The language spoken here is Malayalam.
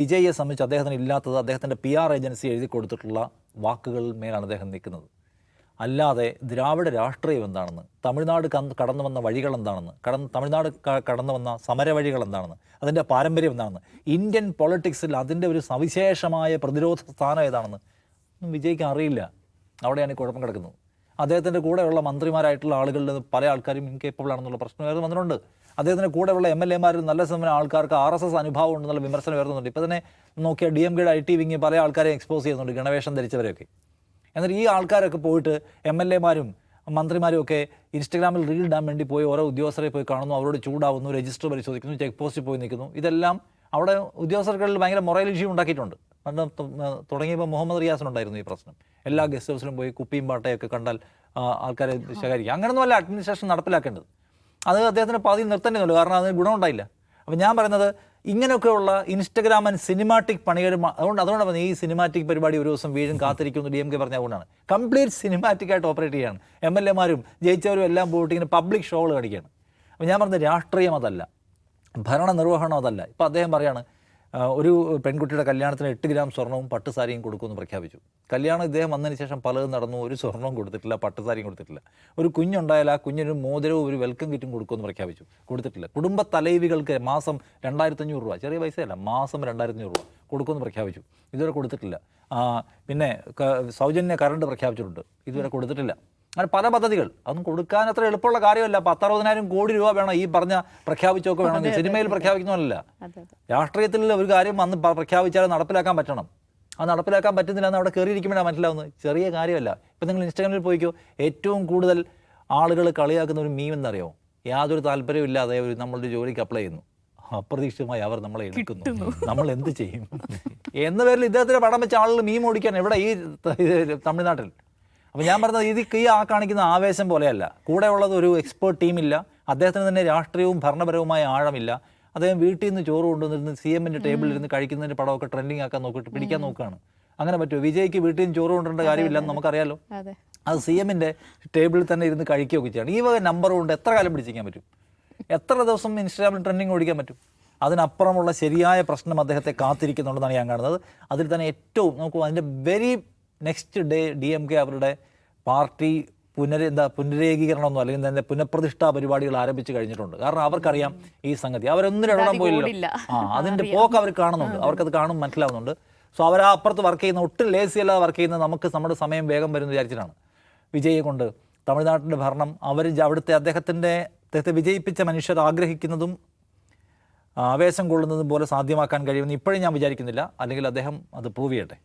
വിജയിയെ സംബന്ധിച്ച് അദ്ദേഹത്തിന് ഇല്ലാത്തത് അദ്ദേഹത്തിൻ്റെ PR ഏജൻസി എഴുതി കൊടുത്തിട്ടുള്ള വാക്കുകളിൽ മേലാണ് അദ്ദേഹം നിൽക്കുന്നത്. അല്ലാതെ ദ്രാവിഡ രാഷ്ട്രീയം എന്താണെന്ന്, തമിഴ്നാട് കടന്നു വന്ന വഴികൾ എന്താണെന്ന്, തമിഴ്നാട് കടന്നു വന്ന സമരവഴികൾ എന്താണെന്ന്, അതിൻ്റെ പാരമ്പര്യം എന്താണെന്ന്, ഇന്ത്യൻ പൊളിറ്റിക്സിൽ അതിൻ്റെ ഒരു സവിശേഷമായ പ്രതിരോധ സ്ഥാനം ഏതാണെന്ന് ഒന്നും വിജയ്ക്ക് അറിയില്ല. അവിടെയാണ് ഈ കുഴപ്പം കിടക്കുന്നത്. അദ്ദേഹത്തിൻ്റെ കൂടെയുള്ള മന്ത്രിമാരായിട്ടുള്ള ആളുകളിൽ പല ആൾക്കാരും ഇൻകേപ്പബിൾ ആണെന്നുള്ള പ്രശ്നം വന്നിട്ടുണ്ട്. അദ്ദേഹത്തിൻ്റെ കൂടെയുള്ള MLA-മാരിൽ നല്ല സമയം ആൾക്കാർക്ക് RSS അനുഭവം ഉണ്ടെന്നുള്ള വിമർശനം ഉയർന്നുണ്ട്. ഇപ്പോൾ തന്നെ നോക്കിയാൽ DMK-യുടെ IT വിങ് പല ആൾക്കാരെ എക്സ്പോസ് ചെയ്യുന്നുണ്ട്, ഗണവേഷം ധരിച്ചവരെയൊക്കെ. എന്നാൽ ഈ ആൾക്കാരൊക്കെ പോയിട്ട് MLA-മാരും മന്ത്രിമാരും ഒക്കെ ഇൻസ്റ്റഗ്രാമിൽ റീൽ ഇടാൻ വേണ്ടി പോയി ഓരോ ഉദ്യോഗസ്ഥരെ പോയി കാണുന്നു, അവരോട് ചൂടാവുന്നു, രജിസ്റ്റർ പരിശോധിക്കുന്നു, ചെക്ക് പോസ്റ്റിൽ പോയി നിൽക്കുന്നു. ഇതെല്ലാം അവിടെ ഉദ്യോഗസ്ഥർക്കിടയിൽ ഭയങ്കര മൊറൽ ഇഷ്യൂ ഉണ്ടാക്കിയിട്ടുണ്ട്. പണ്ട് തുടങ്ങിയപ്പോൾ മുഹമ്മദ് റിയാസിനുണ്ടായിരുന്നു ഈ പ്രശ്നം. എല്ലാ ഗസ്റ്റ് ഹൗസിലും പോയി കുപ്പിയും പാട്ടയൊക്കെ കണ്ടാൽ ആൾക്കാരെ ശേഖരിക്കുക. അങ്ങനെയൊന്നുമല്ല അഡ്മിനിസ്ട്രേഷൻ നടപ്പിലാക്കേണ്ടത്. അത് അദ്ദേഹത്തിന് പാതിയിൽ നിർത്തേണ്ടതുള്ളൂ, കാരണം അതിന് ഗുണമുണ്ടായില്ല. അപ്പം ഞാൻ പറയുന്നത് ഇങ്ങനെയൊക്കെയുള്ള ഇൻസ്റ്റഗ്രാം ആൻഡ് സിനിമാറ്റിക് പണികൾ, അതുകൊണ്ടാണ് പറഞ്ഞത് ഈ സിനിമാറ്റിക് പരിപാടി ഒരു ദിവസം വീഴും കാത്തിരിക്കുമെന്ന് DMK പറഞ്ഞ അതുകൊണ്ടാണ്. കംപ്ലീറ്റ് സിനിമാറ്റിക്കായിട്ട് ഓപ്പറേറ്റ് ചെയ്യുകയാണ്. MLA-മാരും ജയിച്ചവരും എല്ലാം പോയിട്ട് ഇങ്ങനെ പബ്ലിക് ഷോകൾ കാണിക്കുകയാണ്. അപ്പോൾ ഞാൻ പറഞ്ഞത് രാഷ്ട്രീയം അതല്ല, ഭരണ നിർവഹണം അതല്ല. ഇപ്പോൾ അദ്ദേഹം പറയാണ് ഒരു പെൺകുട്ടിയുടെ കല്യാണത്തിന് 8 ഗ്രാം സ്വർണവും പട്ടുസാരിയും കൊടുക്കുമെന്ന് പ്രഖ്യാപിച്ചു. കല്യാണം ഇദ്ദേഹം വന്നതിന് ശേഷം പലതും നടന്നു, ഒരു സ്വർണവും കൊടുത്തിട്ടില്ല, പട്ടുസാരിയും കൊടുത്തിട്ടില്ല. ഒരു കുഞ്ഞുണ്ടായാൽ ആ കുഞ്ഞിനൊരു മോതിരവും ഒരു വെൽക്കം കിറ്റും കൊടുക്കുമെന്ന് പ്രഖ്യാപിച്ചു, കൊടുത്തിട്ടില്ല. കുടുംബ തലൈവികൾക്ക് മാസം 2500 രൂപ, ചെറിയ പൈസയല്ല, മാസം 2500 രൂപ കൊടുക്കുമെന്ന് പ്രഖ്യാപിച്ചു, ഇതുവരെ കൊടുത്തിട്ടില്ല. പിന്നെ സൗജന്യ കറണ്ട് പ്രഖ്യാപിച്ചിട്ടുണ്ട്, ഇതുവരെ കൊടുത്തിട്ടില്ല. അങ്ങനെ പല പദ്ധതികൾ, അതൊന്നും കൊടുക്കാൻ അത്ര എളുപ്പമുള്ള കാര്യമല്ല. 10-60,000 കോടി രൂപ വേണം ഈ പറഞ്ഞ പ്രഖ്യാപിച്ചൊക്കെ വേണമെങ്കിൽ. സിനിമയിൽ പ്രഖ്യാപിക്കുന്നതല്ല, രാഷ്ട്രീയത്തിൽ ഒരു കാര്യം വന്ന് പ്രഖ്യാപിച്ചാൽ നടപ്പിലാക്കാൻ പറ്റണം. അത് നടപ്പിലാക്കാൻ പറ്റുന്നില്ല എന്ന് അവിടെ കയറിയിരിക്കുമ്പോഴാണ് മനസ്സിലാവുന്നത്. ചെറിയ കാര്യമല്ല. ഇപ്പം നിങ്ങൾ ഇൻസ്റ്റാഗ്രാമിൽ പോയിക്കോ, ഏറ്റവും കൂടുതൽ ആളുകൾ കളിയാക്കുന്ന ഒരു മീം എന്നറിയോ? യാതൊരു താല്പര്യമില്ലാതെ നമ്മളൊരു ജോലിക്ക് അപ്ലൈ ചെയ്യുന്നു, അപ്രതീക്ഷിതമായി അവർ നമ്മളെ എടുക്കുന്നു, നമ്മൾ എന്ത് ചെയ്യും എന്ന പേരിൽ ഇദ്ദേഹത്തിൻ്റെ പടം വെച്ച ആളുകൾ മീം ഓടിക്കാൻ ഇവിടെ ഈ തമിഴ്നാട്ടിൽ. അപ്പോൾ ഞാൻ പറഞ്ഞത് ഈ കാണിക്കുന്ന ആവേശം പോലെയല്ല. കൂടെ ഉള്ളത് ഒരു എക്സ്പേർട്ട് ടീമില്ല, അദ്ദേഹത്തിന് തന്നെ രാഷ്ട്രീയവും ഭരണപരവുമായ ആഴമില്ല. അദ്ദേഹം വീട്ടിൽ നിന്ന് ചോറ് കൊണ്ടുവന്നിരുന്ന് CM-ൻ്റെ ടേബിളിൽ ഇരുന്ന് കഴിക്കുന്നതിൻ്റെ പടമൊക്കെ ട്രെൻഡിങ് ആക്കാൻ നോക്കിയിട്ട് പിടിക്കാൻ നോക്കുകയാണ്. അങ്ങനെ പറ്റുമോ? വിജയ്ക്ക് വീട്ടിൽ നിന്ന് ചോറ് കൊണ്ടുവരേണ്ട കാര്യമില്ലെന്ന് നമുക്കറിയാലോ. അത് CM-ൻ്റെ ടേബിളിൽ തന്നെ ഇരുന്ന് കഴിക്കുകയൊക്കെ ചെയ്യണം. ഈ വക നമ്പർ കൊണ്ട് എത്ര കാലം പിടിച്ചിരിക്കാൻ പറ്റും? എത്ര ദിവസം ഇൻസ്റ്റാഗ്രാമിൽ ട്രെൻഡിങ് ഓടിക്കാൻ പറ്റും? അതിനപ്പുറമുള്ള ശരിയായ പ്രശ്നം അദ്ദേഹത്തെ കാത്തിരിക്കുന്നുണ്ടെന്നാണ് ഞാൻ കാണുന്നത്. അതിൽ തന്നെ ഏറ്റവും നോക്കൂ, അതിൻ്റെ വെരി നെക്സ്റ്റ് ഡേ DMK അവരുടെ പാർട്ടി പുനരേകീകരണമൊന്നും അല്ലെങ്കിൽ തന്നെ പുനഃപ്രതിഷ്ഠാ പരിപാടികൾ ആരംഭിച്ച് കഴിഞ്ഞിട്ടുണ്ട്. കാരണം അവർക്കറിയാം ഈ സംഗതി, അവരൊന്നും ഇടപെടാൻ പോയില്ല. അതിൻ്റെ പോക്ക് അവർ കാണുന്നുണ്ട്, അവർക്കത് കാണും, മനസ്സിലാവുന്നുണ്ട്. സോ അവർ ആ അപ്പുറത്ത് വർക്ക് ചെയ്യുന്ന, ഒട്ടും ലേസി അല്ലാതെ വർക്ക് ചെയ്യുന്നത് നമുക്ക് നമ്മുടെ സമയം വേഗം വരുമെന്ന് വിചാരിച്ചിട്ടാണ്. വിജയെ കൊണ്ട് തമിഴ്നാട്ടിൻ്റെ ഭരണം അദ്ദേഹത്തെ വിജയിപ്പിച്ച മനുഷ്യർ ആഗ്രഹിക്കുന്നതും ആവേശം കൊള്ളുന്നതും പോലെ സാധ്യമാക്കാൻ കഴിയുമെന്ന് ഇപ്പോഴും ഞാൻ വിചാരിക്കുന്നില്ല. അല്ലെങ്കിൽ അദ്ദേഹം അത് പ്രൂവ് ചെയ്യട്ടെ.